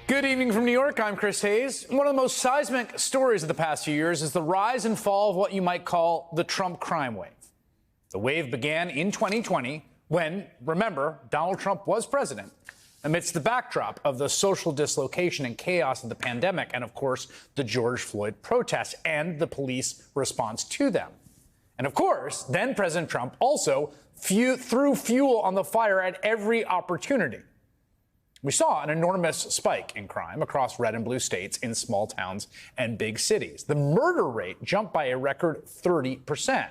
Good evening from New York. I'm Chris Hayes. One of the most seismic stories of the past few years is the rise and fall of what you might call the Trump crime wave. The wave began in 2020 when, remember, Donald Trump was president, amidst the backdrop of the social dislocation and chaos of the pandemic and, of course, the George Floyd protests and the police response to them. And, of course, then President Trump also threw fuel on the fire at every opportunity. We saw an enormous spike in crime across red and blue states in small towns and big cities. The murder rate jumped by a record 30%.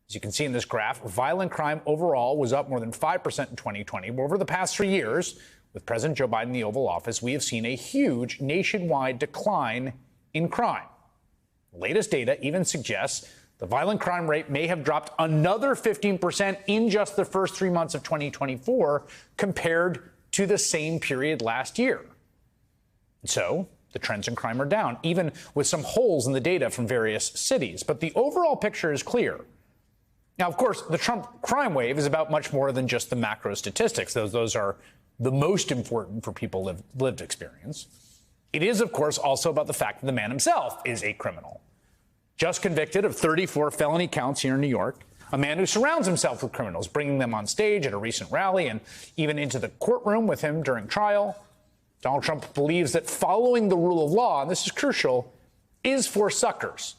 As you can see in this graph, violent crime overall was up more than 5% in 2020. Over the past 3 years, with President Joe Biden in the Oval Office, we have seen a huge nationwide decline in crime. The latest data even suggests the violent crime rate may have dropped another 15% in just the first 3 months of 2024 compared to the same period last year. So the trends in crime are down, even with some holes in the data from various cities. But the overall picture is clear. Now, of course, the Trump crime wave is about much more than just the macro statistics. Those are the most important for people lived experience. It is, of course, also about the fact that the man himself is a criminal. Just convicted of 34 felony counts here in New York, a man who surrounds himself with criminals, bringing them on stage at a recent rally and even into the courtroom with him during trial. Donald Trump believes that following the rule of law, and this is crucial, is for suckers.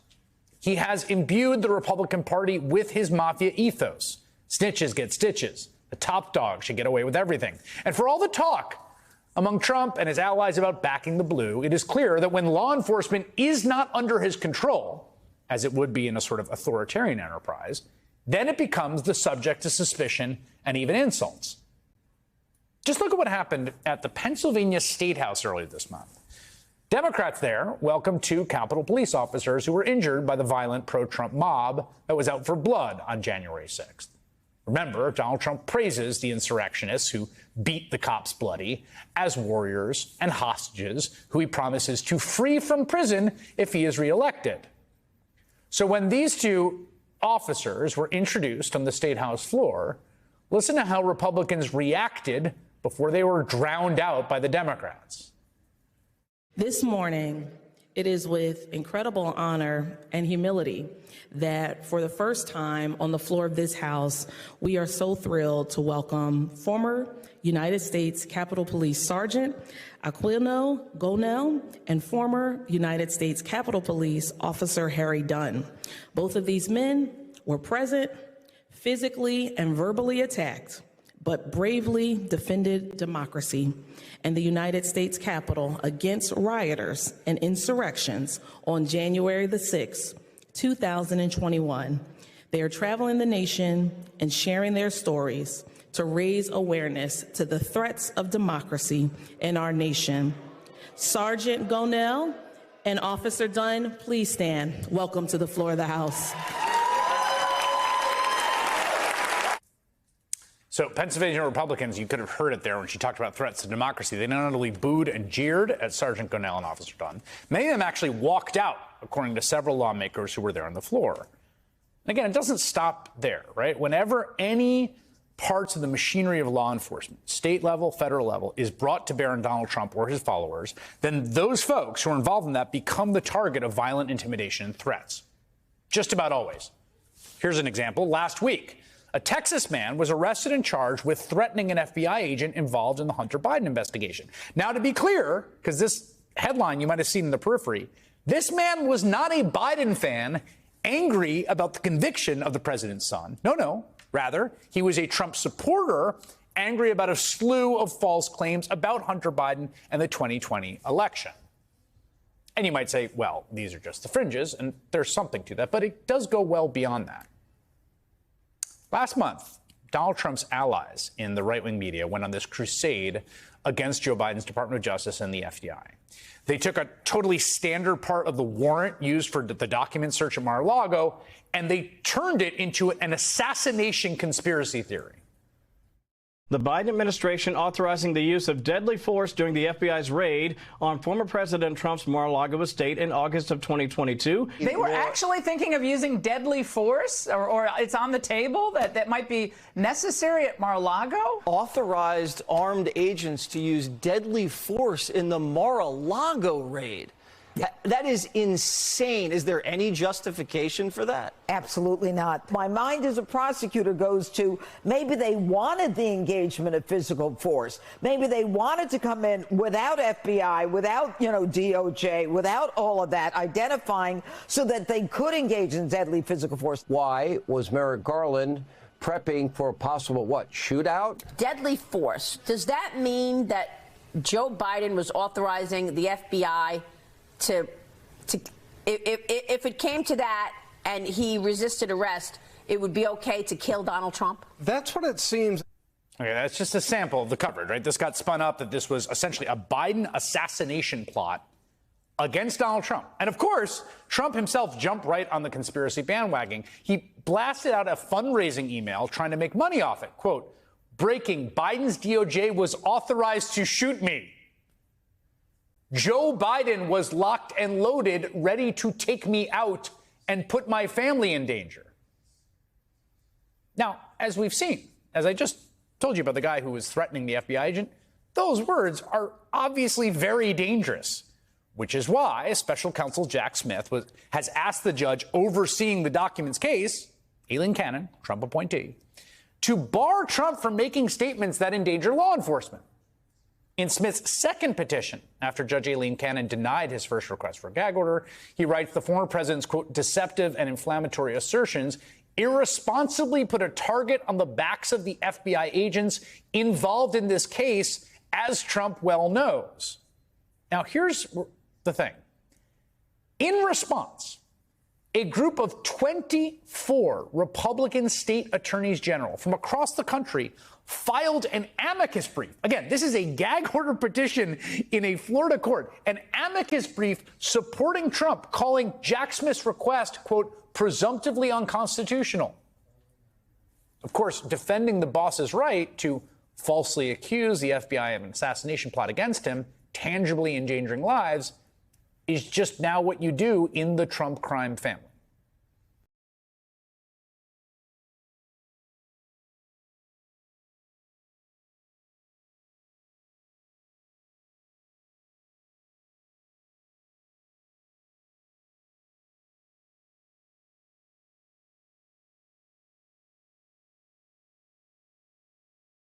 He has imbued the Republican Party with his mafia ethos. Snitches get stitches. The top dog should get away with everything. And for all the talk among Trump and his allies about backing the blue, it is clear that when law enforcement is not under his control, as it would be in a sort of authoritarian enterprise, then it becomes the subject of suspicion and even insults. Just look at what happened at the Pennsylvania State House earlier this month. Democrats there welcomed 2 Capitol Police officers who were injured by the violent pro-Trump mob that was out for blood on January 6th. Remember, Donald Trump praises the insurrectionists who beat the cops bloody as warriors and hostages who he promises to free from prison if he is reelected. So when these 2 officers were introduced on the State House floor, listen to how Republicans reacted before they were drowned out by the Democrats. This morning, it is with incredible honor and humility that for the first time on the floor of this House, we are so thrilled to welcome former United States Capitol Police Sergeant Aquino Gonell and former United States Capitol Police Officer Harry Dunn. Both of these men were present, physically and verbally attacked, but bravely defended democracy and the United States Capitol against rioters and insurrections on January the 6th, 2021. They are traveling the nation and sharing their stories to raise awareness to the threats of democracy in our nation. Sergeant Gonell and Officer Dunn, please stand. Welcome to the floor of the House. So Pennsylvania Republicans, you could have heard it there when she talked about threats to democracy. They not only booed and jeered at Sergeant Gonell and Officer Dunn, many of them actually walked out, according to several lawmakers who were there on the floor. And again, it doesn't stop there, right? Whenever any parts of the machinery of law enforcement, state level, federal level, is brought to bear on Donald Trump or his followers, then those folks who are involved in that become the target of violent intimidation and threats. Just about always. Here's an example. Last week, a Texas man was arrested and charged with threatening an FBI agent involved in the Hunter Biden investigation. Now, to be clear, because this headline you might have seen in the periphery, this man was not a Biden fan angry about the conviction of the president's son. No. Rather, he was a Trump supporter angry about a slew of false claims about Hunter Biden and the 2020 election. And you might say, well, these are just the fringes, and there's something to that, but it does go well beyond that. Last month, Donald Trump's allies in the right-wing media went on this crusade against Joe Biden's Department of Justice and the FBI. They took a totally standard part of the warrant used for the document search at Mar-a-Lago, and they turned it into an assassination conspiracy theory. The Biden administration authorizing the use of deadly force during the FBI's raid on former President Trump's Mar-a-Lago estate in August of 2022. They were actually thinking of using deadly force, or it's on the table that might be necessary at Mar-a-Lago? Authorized armed agents to use deadly force in the Mar-a-Lago raid. That is insane. Is there any justification for that? Absolutely not. My mind as a prosecutor goes to maybe they wanted the engagement of physical force. Maybe they wanted to come in without FBI, without, DOJ, without all of that, identifying so that they could engage in deadly physical force. Why was Merrick Garland prepping for a possible, shootout? Deadly force. Does that mean that Joe Biden was authorizing the FBI to if it came to that and he resisted arrest, it would be okay to kill Donald Trump? That's what it seems. Okay, that's just a sample of the coverage, right? This got spun up that this was essentially a Biden assassination plot against Donald Trump. And of course, Trump himself jumped right on the conspiracy bandwagon. He blasted out a fundraising email trying to make money off it. Quote, breaking, Biden's DOJ was authorized to shoot me. Joe Biden was locked and loaded, ready to take me out and put my family in danger. Now, as we've seen, as I just told you about the guy who was threatening the FBI agent, those words are obviously very dangerous, which is why Special Counsel Jack Smith has asked the judge overseeing the documents case, Aileen Cannon, Trump appointee, to bar Trump from making statements that endanger law enforcement. In Smith's second petition, after Judge Aileen Cannon denied his first request for a gag order, he writes the former president's, quote, deceptive and inflammatory assertions irresponsibly put a target on the backs of the FBI agents involved in this case, as Trump well knows. Now, here's the thing. In response, a group of 24 Republican state attorneys general from across the country filed an amicus brief. Again, this is a gag order petition in a Florida court, an amicus brief supporting Trump, calling Jack Smith's request, quote, presumptively unconstitutional. Of course, defending the boss's right to falsely accuse the FBI of an assassination plot against him, tangibly endangering lives, is just now what you do in the Trump crime family.